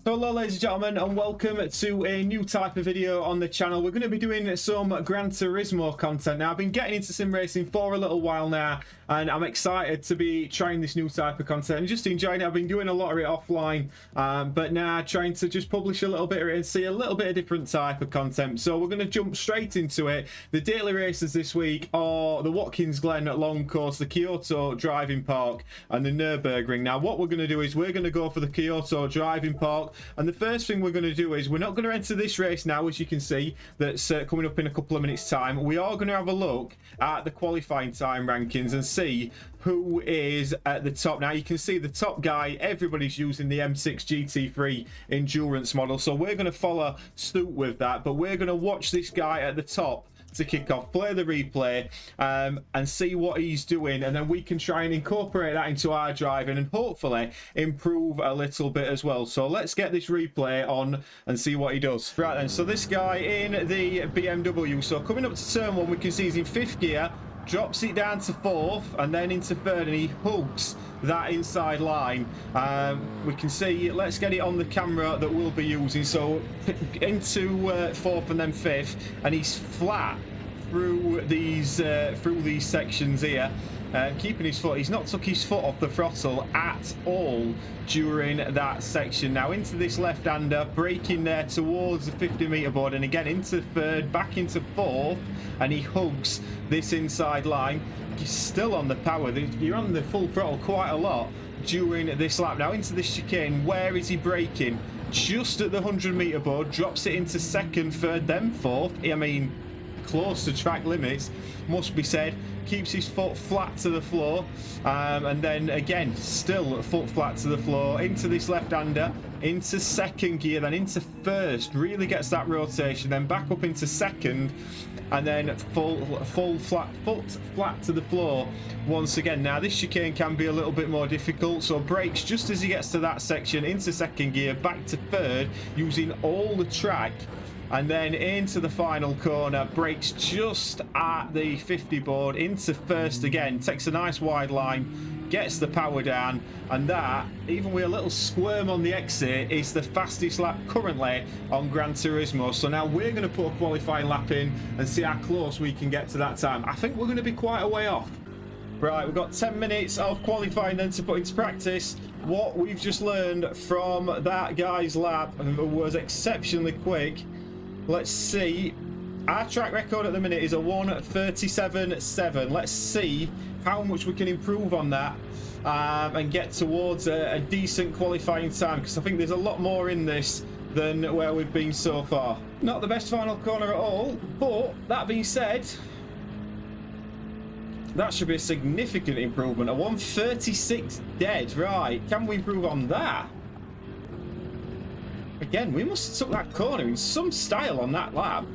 So hello ladies and gentlemen, and welcome to a new type of video on the channel. We're going to be doing some Gran Turismo content. Now, I've been getting into sim racing for a little while now, and I'm excited to be trying this new type of content and just enjoying it. I've been doing a lot of it offline, but now trying to just publish a little bit of it and see a little bit of different type of content. So we're going to jump straight into it. The daily races this week are the Watkins Glen long course, the Kyoto driving park, and the Nürburgring. Now, what we're going to do is we're going to go for the Kyoto driving park. And the first thing we're going to do is we're not going to enter this race now, as you can see, that's coming up in a couple of minutes time. We are going to have a look at the qualifying time rankings and see who is at the top. Now, you can see the top guy, everybody's using the M6 GT3 endurance model, so we're going to follow suit with that, but we're going to watch this guy at the top to kick off, play the replay, and see what he's doing, and then we can try and incorporate that into our driving and hopefully improve a little bit as well. So let's get this replay on and see what he does. Right then, so this guy in the BMW, so coming up to turn one, we can see he's in fifth gear, drops it down to fourth and then into third, and he hugs that inside line. We can see, let's get it on the camera that we'll be using, so into fourth and then fifth, and he's flat through these sections here, keeping his foot. He's not took his foot off the throttle at all during that section. Now into this left-hander, braking there towards the 50-meter board, and again into third, back into fourth, and he hugs this inside line. He's still on the power. You're on the full throttle quite a lot during this lap. Now into this chicane, where is he braking? Just at the 100-meter board, drops it into second, third, then fourth. I mean, close to track limits, must be said. Keeps his foot flat to the floor, and then again still foot flat to the floor. Into this left-hander, into second gear, then into first, really gets that rotation, then back up into second, and then full flat, foot flat to the floor once again. Now this chicane can be a little bit more difficult, so brakes just as he gets to that section, into second gear, back to third, using all the track, and then into the final corner, brakes just at the 50 board, into first again, takes a nice wide line, gets the power down, and that, even with a little squirm on the exit, is the fastest lap currently on Gran Turismo. So now we're going to put a qualifying lap in and see how close we can get to that time. I think we're going to be quite a way off. Right, we've got 10 minutes of qualifying then to put into practice what we've just learned from that guy's lap, who was exceptionally quick. Let's see. Our track record at the minute is a 1:37.7. Let's see how much we can improve on that and get towards a decent qualifying time, because I think there's a lot more in this than where we've been so far. Not the best final corner at all, but that being said, that should be a significant improvement. A 1:36 dead. Right, can we improve on that? Again, we must have took that corner in some style on that lap.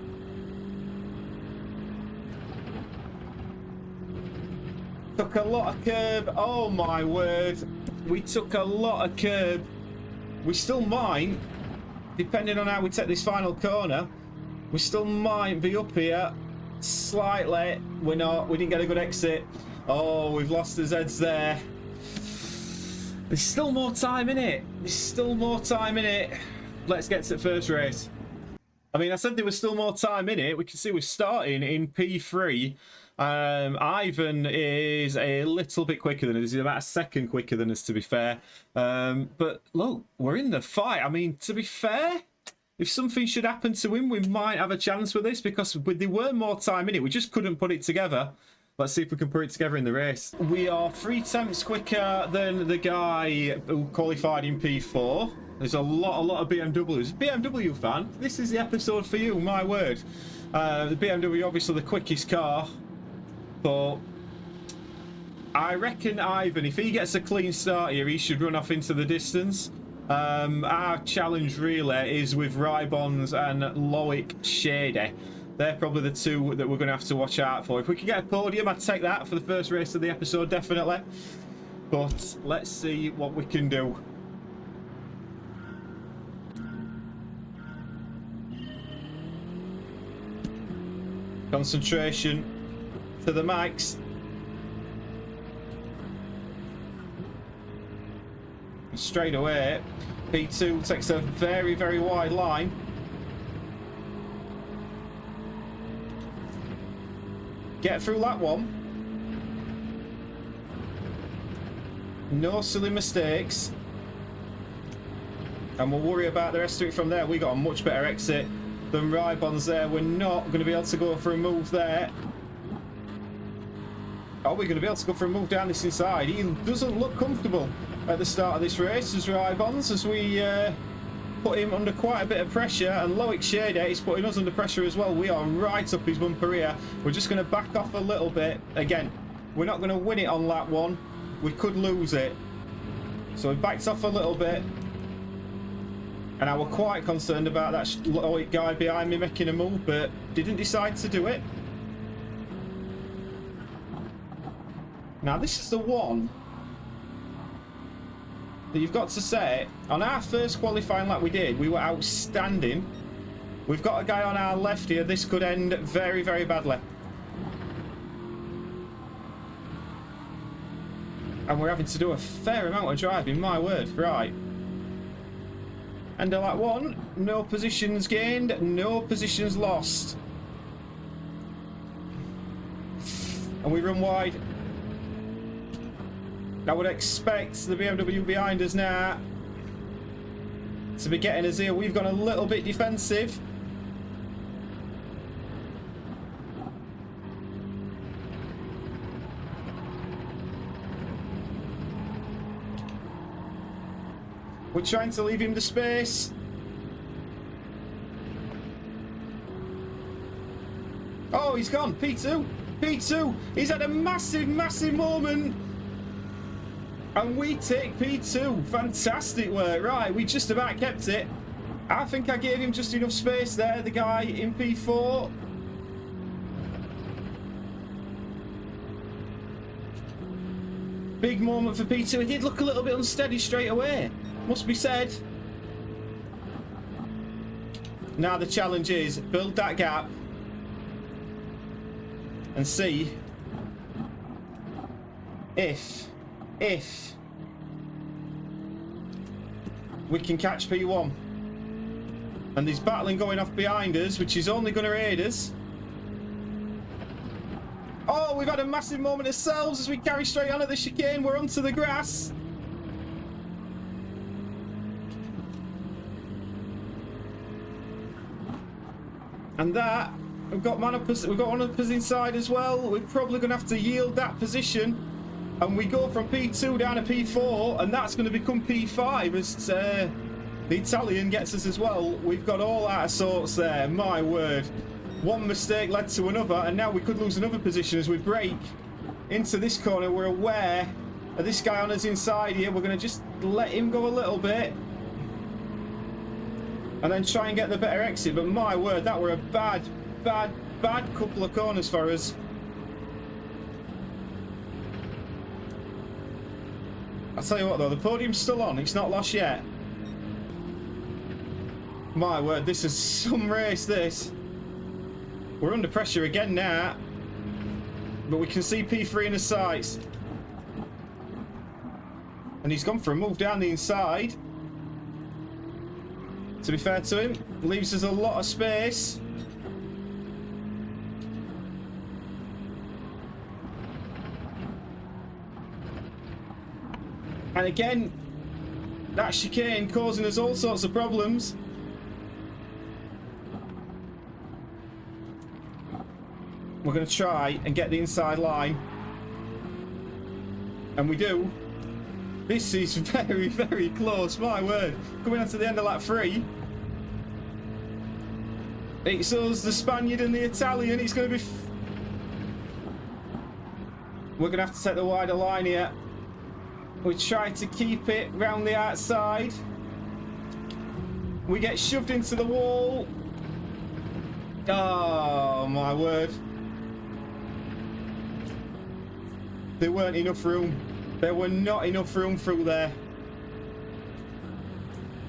Took a lot of curb. Oh my word. We took a lot of curb. We still might, depending on how we take this final corner, we still might be up here slightly. We're not. We didn't get a good exit. Oh, we've lost the Zeds there. There's still more time in it. There's still more time in it. Let's get to the first race. I mean, I said there was still more time in it. We can see we're starting in P3. Ivan is a little bit quicker than us. He's about a second quicker than us, to be fair. But look, we're in the fight. I mean, to be fair, if something should happen to him, we might have a chance with this, because there were more time in it. We just couldn't put it together. Let's see if we can put it together in the race. We are 3/10 quicker than the guy who qualified in P4. There's a lot of BMWs. BMW fan, this is the episode for you, my word. The BMW, obviously the quickest car, but I reckon Ivan, if he gets a clean start here, he should run off into the distance. Our challenge really is with Rybons and Loic Shady. They're probably the two that we're going to have to watch out for. If we can get a podium, I'd take that for the first race of the episode, definitely. But let's see what we can do. Concentration to the max. straight away. P2 takes a very, very wide line. Get through that one. No silly mistakes. And we'll worry about the rest of it from there. We got a much better exit than Rybon's there. We're not going to be able to go for a move there. Are we going to be able to go for a move down this inside? He doesn't look comfortable at the start of this race as Rybon's, as we put him under quite a bit of pressure, and Loic Shader is putting us under pressure as well. We are right up his bumper here. We're just going to back off a little bit. Again, we're not going to win it on lap one. We could lose it. So we backed off a little bit. And I was quite concerned about that Loic guy behind me making a move, but didn't decide to do it. Now this is the one that you've got to say, on our first qualifying lap we were outstanding. We've got a guy on our left here. This could end very, very badly. And we're having to do a fair amount of driving, my word. Right. End of lap one. No positions gained, no positions lost. And we run wide. I would expect the BMW behind us now to be getting us here. We've gone a little bit defensive. We're trying to leave him the space. Oh, he's gone. P2. P2. He's had a massive, massive moment. And we take P2. Fantastic work. Right, we just about kept it. I think I gave him just enough space there, the guy in P4. Big moment for P2. He did look a little bit unsteady straight away, must be said. Now the challenge is build that gap and see if we can catch P1. And there's battling going off behind us, which is only going to aid us. Oh, we've had a massive moment ourselves as we carry straight on at the chicane. We're onto the grass. And that, we've got one of us inside as well. We're probably going to have to yield that position. And we go from P2 down to P4, and that's going to become P5 as the Italian gets us as well. We've got all out of sorts there, my word. One mistake led to another, and now we could lose another position as we brake into this corner. We're aware of this guy on us inside here. We're going to just let him go a little bit. And then try and get the better exit. But my word, that were a bad couple of corners for us. I'll tell you what though, the podium's still on, it's not lost yet. My word, this is some race, this. We're under pressure again now. But we can see P3 in the sights. And he's gone for a move down the inside. To be fair to him, leaves us a lot of space. And again, that chicane causing us all sorts of problems. We're going to try and get the inside line. And we do. This is very, very close, my word. Coming on to the end of lap 3. It's us, the Spaniard and the Italian. It's going to be... We're going to have to take the wider line here. We try to keep it round the outside. We get shoved into the wall. Oh, my word. There weren't enough room. There were not enough room through there.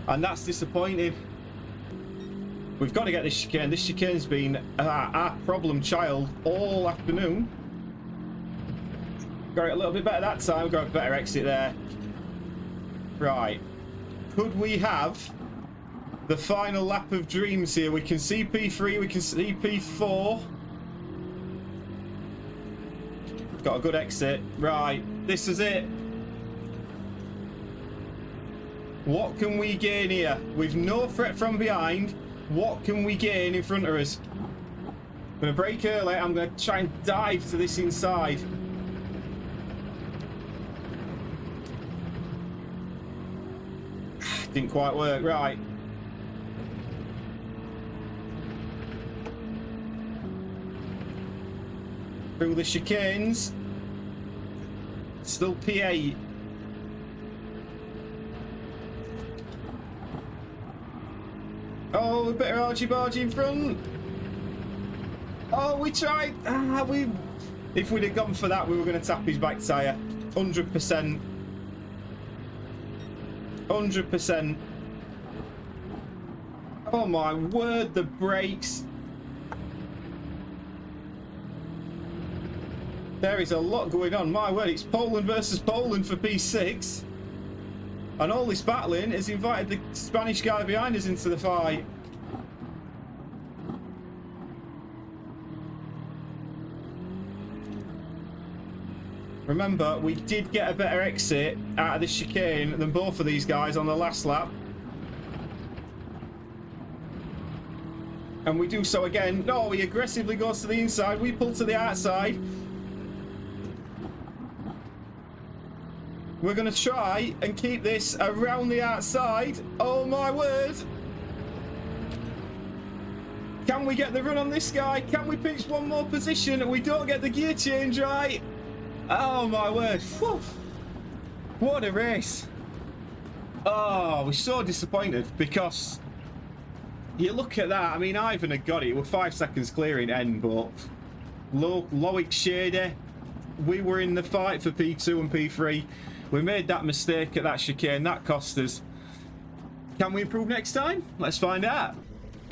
And that's disappointing. We've got to get this chicane. This chicane's been our problem child all afternoon. Got it a little bit better that time. Got a better exit there. Right. could we have the final lap of dreams here? We can see P3, we can see P4. Got a good exit. Right, this is it. What can we gain here? With no threat from behind, what can we gain in front of us? I'm going to brake early. I'm going to try and dive to this inside. Didn't quite work. Right. Through the chicanes. Still P8. Oh, a bit of argy-bargy in front. Oh, we tried. If we'd have gone for that, we were going to tap his back tyre. 100%. 100%. Oh my word, the brakes. There is a lot going on. My word, it's Poland versus Poland for P6. And all this battling has invited the Spanish guy behind us into the fight. Remember, we did get a better exit out of this chicane than both of these guys on the last lap. And we do so again. No, he aggressively goes to the inside. We pull to the outside. We're going to try and keep this around the outside. Oh my word. Can we get the run on this guy? Can we pinch one more position and we don't get the gear change right? Oh my word. Whew. What a race. Oh, we're so disappointed because you look at that. I mean, Ivan had got it. We're 5 seconds clear in end, but Loic Shady, we were in the fight for P2 and P3. We made that mistake at that chicane. That cost us. Can we improve next time? Let's find out.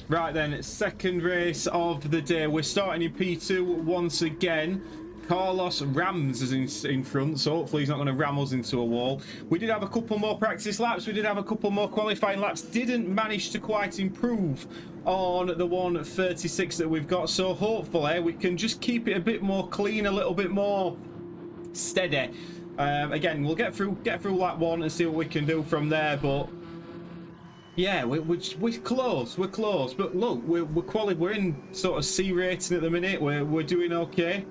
Right then, second race of the day. We're starting in P2 once again. Carlos rams us in front, so hopefully he's not going to ram us into a wall. We did have a couple more practice laps. We did have a couple more qualifying laps. Didn't manage to quite improve on the 1:36 that we've got. So hopefully we can just keep it a bit more clean, a little bit more steady. Again, we'll get through lap 1 and see what we can do from there. But yeah, we're close. We're close. But look, we're in sort of C rating at the minute. We're doing okay.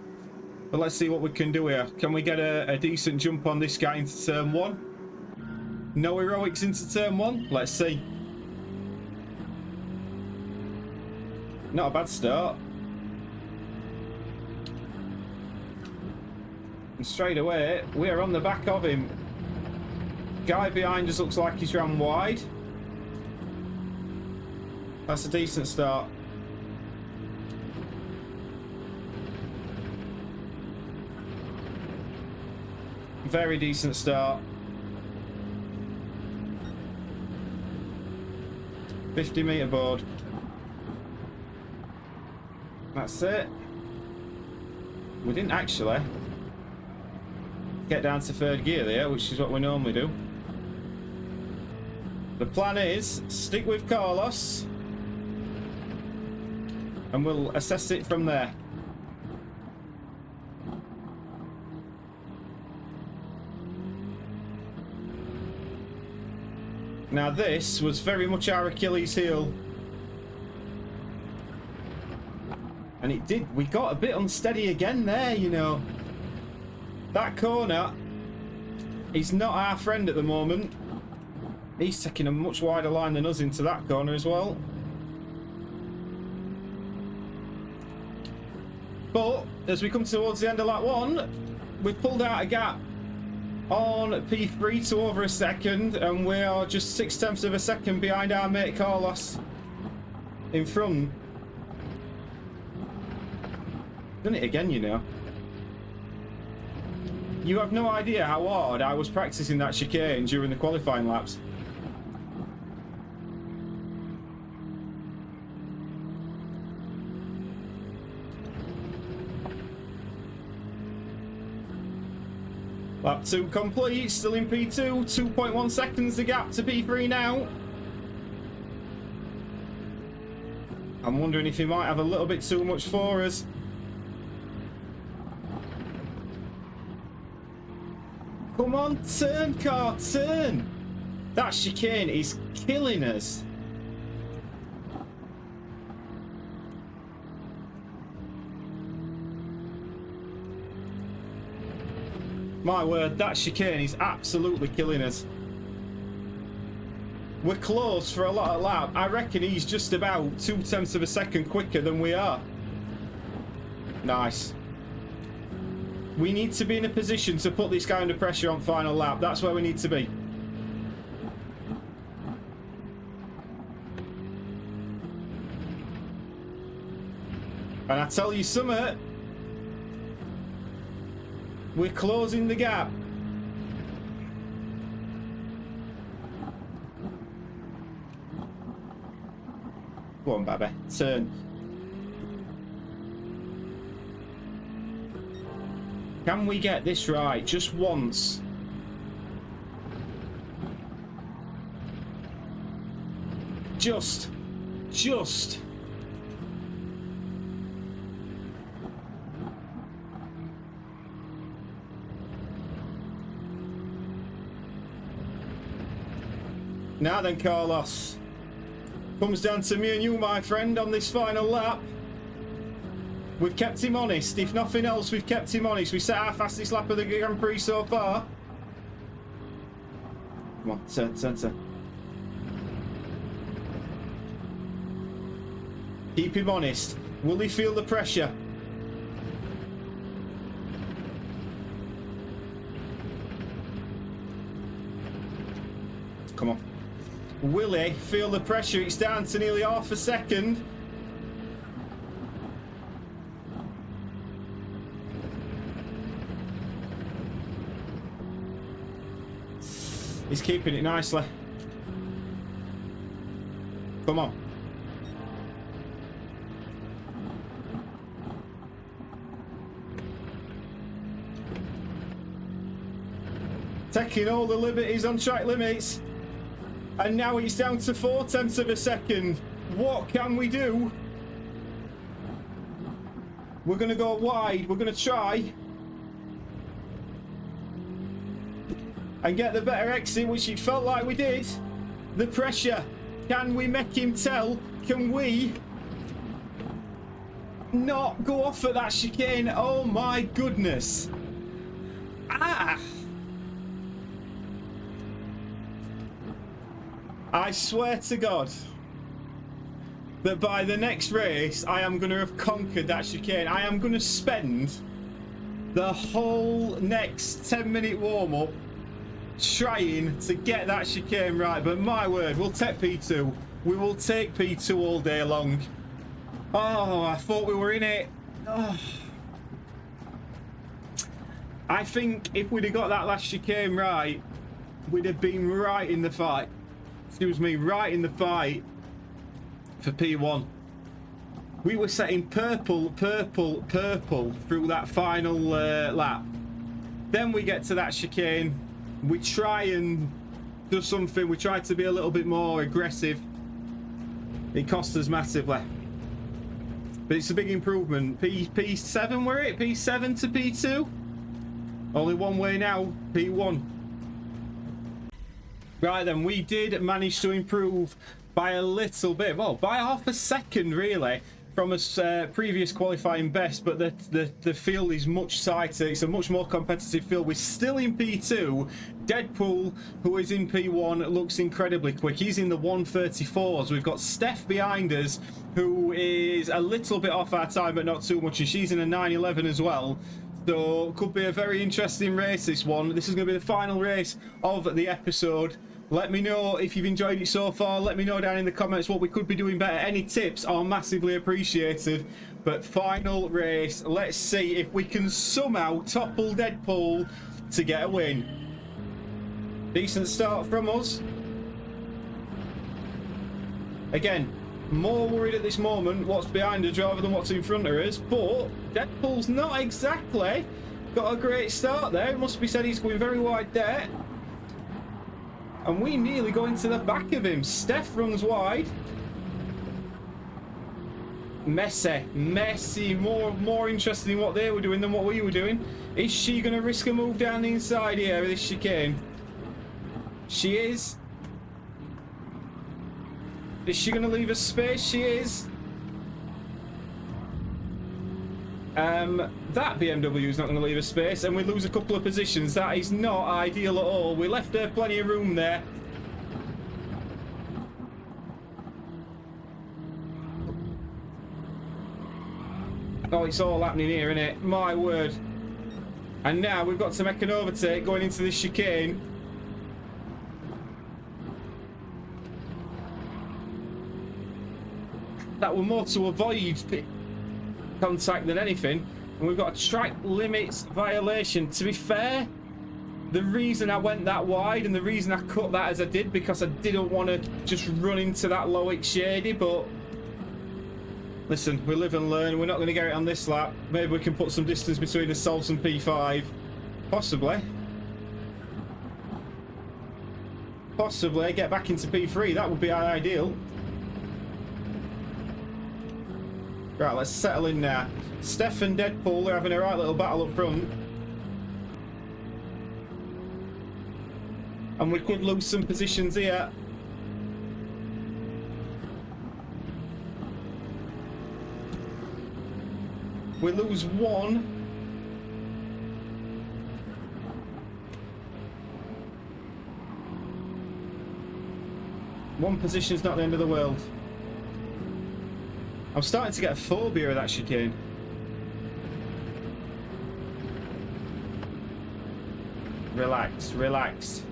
But let's see what we can do here. Can we get a decent jump on this guy into turn 1? No heroics into turn 1. Let's see. Not a bad start. And straight away, we're on the back of him. Guy behind us looks like he's ran wide. That's a decent start. Very decent start. 50-meter board. That's it. We didn't actually get down to third gear there, which is what we normally do. The plan is stick with Carlos and we'll assess it from there. Now this was very much our Achilles heel. And it did, we got a bit unsteady again there, you know. That corner is not our friend at the moment. He's taking a much wider line than us into that corner as well. But as we come towards the end of lap 1, we've pulled out a gap on P3 to over a second, and we are just 0.6 of a second behind our mate Carlos in front. Done it again, you know. You have no idea how hard I was practicing that chicane during the qualifying laps. Lap 2 complete, still in P2, 2.1 seconds the gap to P3 now. I'm wondering if he might have a little bit too much for us. Come on, turn, car, turn! That chicane is killing us. My word, that chicane is absolutely killing us. We're close for a lot of lap. I reckon he's just about 0.2 of a second quicker than we are. Nice. We need to be in a position to put this guy under pressure on final lap. That's where we need to be. And I tell you something, we're closing the gap. Go on, baby. Turn. Can we get this right just once? Just. Now then, Carlos. Comes down to me and you, my friend, on this final lap. We've kept him honest. If nothing else, we've kept him honest. We set our fastest lap of the Grand Prix so far. Come on, turn. Keep him honest. Will he feel the pressure? Come on. Will he feel the pressure? It's down to nearly half a second. He's keeping it nicely. Come on. Taking all the liberties on track limits. And now it's down to 0.4 of a second. What can we do? We're going to go wide. We're going to try and get the better exit, which it felt like we did. The pressure. Can we make him tell? Can we not go off at that chicane? Oh my goodness. Ah! I swear to God that by the next race, I am going to have conquered that chicane. I am going to spend the whole next 10-minute warm-up trying to get that chicane right. But my word, we'll take P2. We will take P2 all day long. Oh, I thought we were in it. Oh. I think if we'd have got that last chicane right, we'd have been right in the fight. Excuse me, right in the fight for P1. We were setting purple through that final lap. Then we get to that chicane. We try and do something. We try to be a little bit more aggressive. It cost us massively. But it's a big improvement. P7 were it? P7 to P2? Only one way now, P1. Right then, we did manage to improve by a little bit, well, by half a second really, from a previous qualifying best, but the field is much tighter. It's a much more competitive field. We're still in P2. Deadpool, who is in P1, looks incredibly quick. He's in the 134s. We've got Steph behind us, who is a little bit off our time, but not too much, and she's in a 911 as well. So could be a very interesting race, this one. This is going to be the final race of the episode. Let me know if you've enjoyed it so far. Let me know down in the comments what we could be doing better. Any tips are massively appreciated. But final race, let's see if we can somehow topple Deadpool to get a win. Decent start from us. Again, more worried at this moment what's behind us rather than what's in front of us. But Deadpool's not exactly Got a great start there. It must be said he's going very wide there. And we nearly go into the back of him. Steph runs wide. Messy. More interested in what they were doing than what we were doing. Is she going to risk a move down the inside here with this chicane? She is. Is she going to leave us space? She is. That BMW is not going to leave us space, and we lose a couple of positions. That is not ideal at all. We left her plenty of room there. Oh, it's all happening here, isn't it? My word. And now we've got to make an overtake going into this chicane. That were more to avoid contact than anything. And we've got a track limits violation. To be fair, the reason I went that wide and the reason I cut that as I did, because I didn't want to just run into that Loic Shady, but listen, we live and learn. We're not going to get it on this lap. Maybe we can put some distance between ourselves and P5. Possibly. Possibly get back into P3. That would be ideal. Right, let's settle in now. Steph and Deadpool are having a right little battle up front. And we could lose some positions here. We lose one. One position's not the end of the world. I'm starting to get a phobia of that chicane. Relax, relax.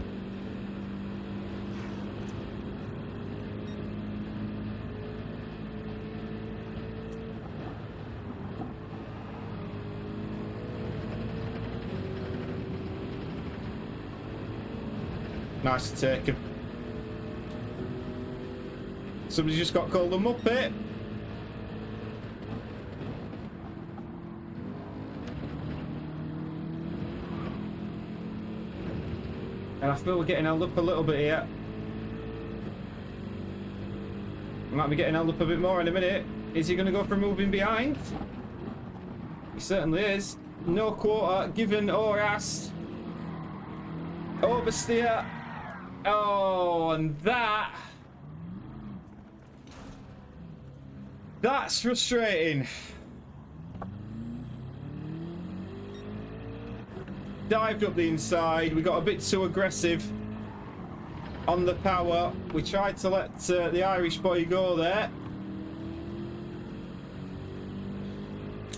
Nice to take him. Somebody just got called a muppet. And I feel we're getting held up a little bit here. We might be getting held up a bit more in a minute. Is he going to go for moving behind? He certainly is. No quarter given or asked. Oversteer. Oh, and that's frustrating. Dived up the inside. We got a bit too aggressive on the power. We tried to let the Irish boy go there.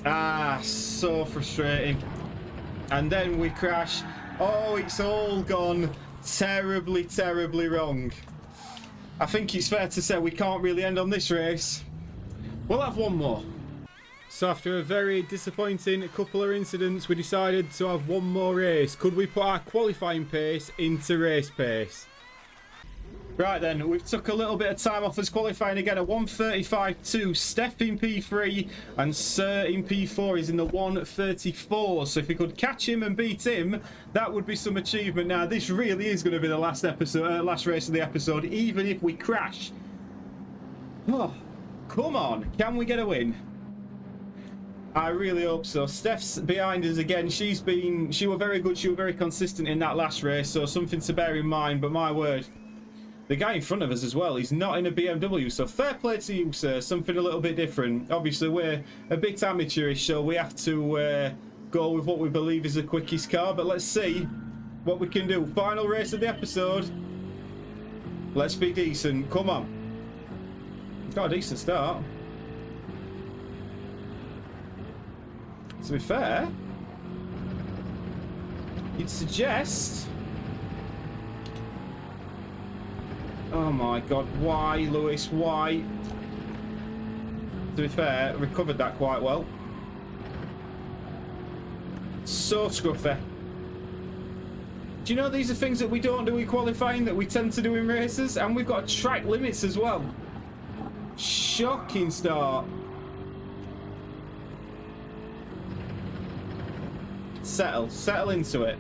Ah, so frustrating. And then we crash. Oh, it's all gone terribly, terribly wrong. I think it's fair to say we can't really end on this race. We'll have one more. So after a very disappointing couple of incidents, we decided to have one more race. Could we put our qualifying pace into race pace? Right then, we've took a little bit of time off as qualifying again. A 1:35.2, Steph in P3 and Sir in P4 is in the 1:34. So if we could catch him and beat him, that would be some achievement. Now this really is going to be the last episode, last race of the episode, even if we crash. Oh, come on, can we get a win? I really hope so. Steph's behind us again. She was very good. She was very consistent in that last race, so something to bear in mind. But my word, the guy in front of us as well, he's not in a BMW, so fair play to you, sir. Something a little bit different. Obviously, we're a bit amateurish, so we have to go with what we believe is the quickest car. But let's see what we can do. Final race of the episode. Let's be decent. Come on. We've got a decent start. To be fair, you'd suggest... Oh my god, why, Lewis, why? To be fair, recovered that quite well. So scruffy. Do you know these are things that we don't do in qualifying that we tend to do in races? And we've got track limits as well. Shocking start. Settle into it.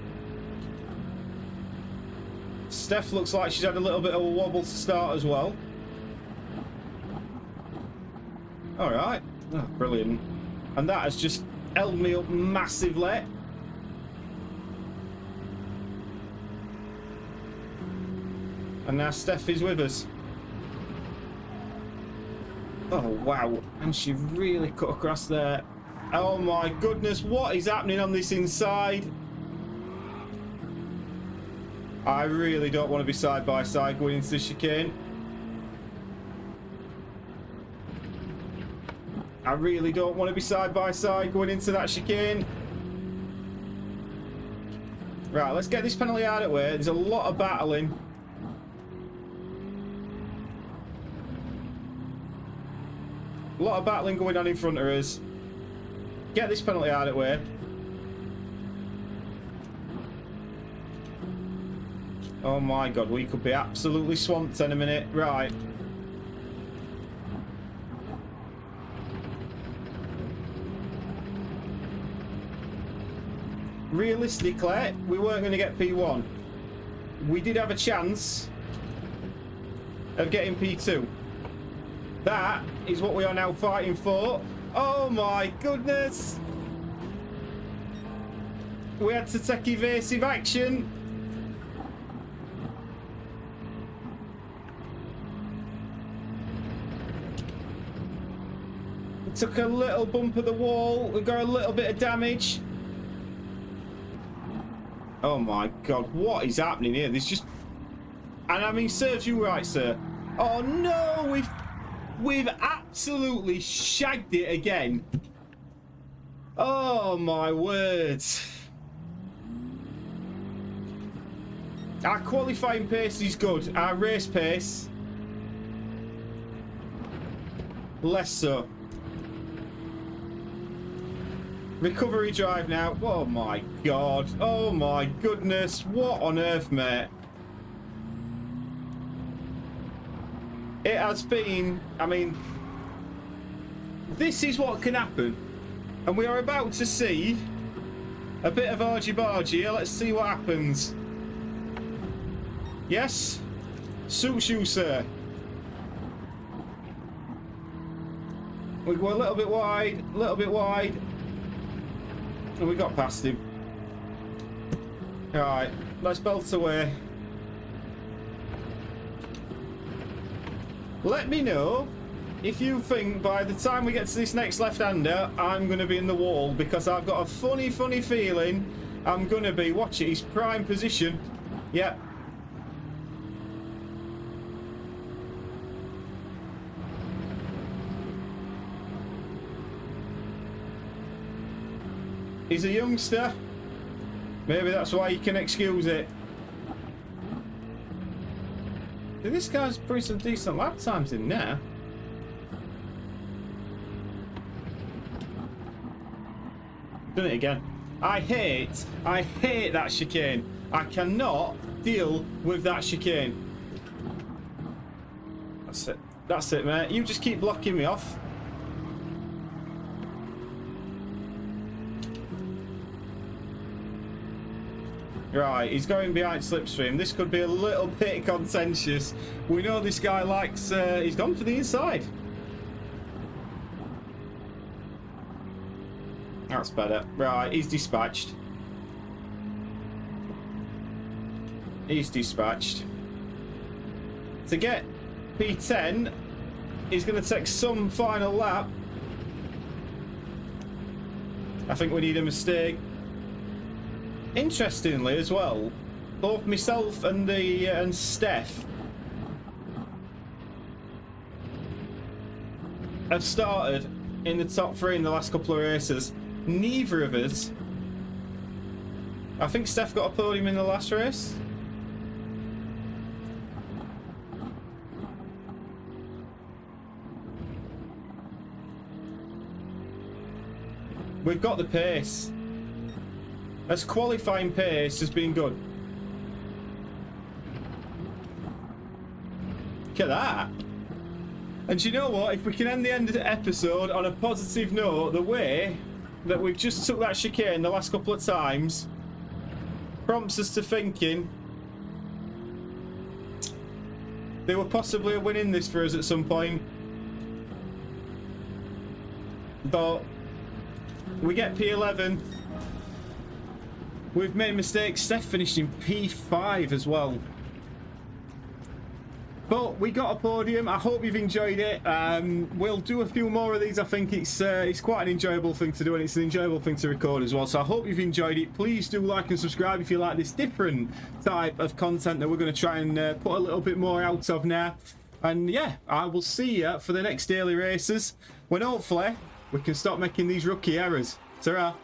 Steph looks like she's had a little bit of a wobble to start as well. Alright. Oh, brilliant. And that has just held me up massively. And now Steph is with us. Oh, wow. And she really cut across there. Oh, my goodness. What is happening on this inside? I really don't want to be side by side going into the chicane. I really don't want to be side by side going into that chicane. Right, let's get this penalty out of the way. There's a lot of battling. A lot of battling going on in front of us. Get this penalty out of the way. Oh my god, we could be absolutely swamped in a minute. Right. Realistically, we weren't going to get P1. We did have a chance of getting P2. That is what we are now fighting for. Oh my goodness! We had to take evasive action. We took a little bump at the wall. We got a little bit of damage. Oh my god, what is happening here? There's just... And I mean, serves you right, sir. Oh no, we've absolutely shagged it again. Oh my words. Our qualifying pace is good. Our race pace, less so. Recovery drive now. Oh my god. Oh my goodness. What on earth, mate? It has been... I mean... This is what can happen. And we are about to see a bit of argy-bargy here. Let's see what happens. Yes? Suits you, sir. We go a little bit wide. A little bit wide. And we got past him. Alright, let's belt away. Let me know if you think by the time we get to this next left-hander, I'm going to be in the wall, because I've got a funny feeling I'm going to be. Watch it, his prime position. Yep. He's a youngster. Maybe that's why you can excuse it. This guy's putting some decent lap times in there. Done it again. I hate that chicane. I cannot deal with that chicane. That's it. That's it, mate. You just keep blocking me off. Right, he's going behind slipstream. This could be a little bit contentious. We know this guy likes... he's gone for the inside. That's better. Right, he's dispatched. He's dispatched. To get P10, he's going to take some final lap. I think we need a mistake. Interestingly as well, both myself and Steph have started in the top 3 in the last couple of races. Neither of us... I think Steph got a podium in the last race. We've got the pace. As qualifying pace has been good. Look at that. And you know what? If we can end the episode on a positive note, the way that we've just took that chicane the last couple of times prompts us to thinking they were possibly winning this for us at some point. But we get P11. We've made mistakes. Steph finished in P5 as well. But we got a podium. I hope you've enjoyed it. We'll do a few more of these. I think it's quite an enjoyable thing to do, and it's an enjoyable thing to record as well. So I hope you've enjoyed it. Please do like and subscribe if you like this different type of content that we're going to try and put a little bit more out of now. And yeah, I will see you for the next daily races when hopefully we can stop making these rookie errors. Ta-ra.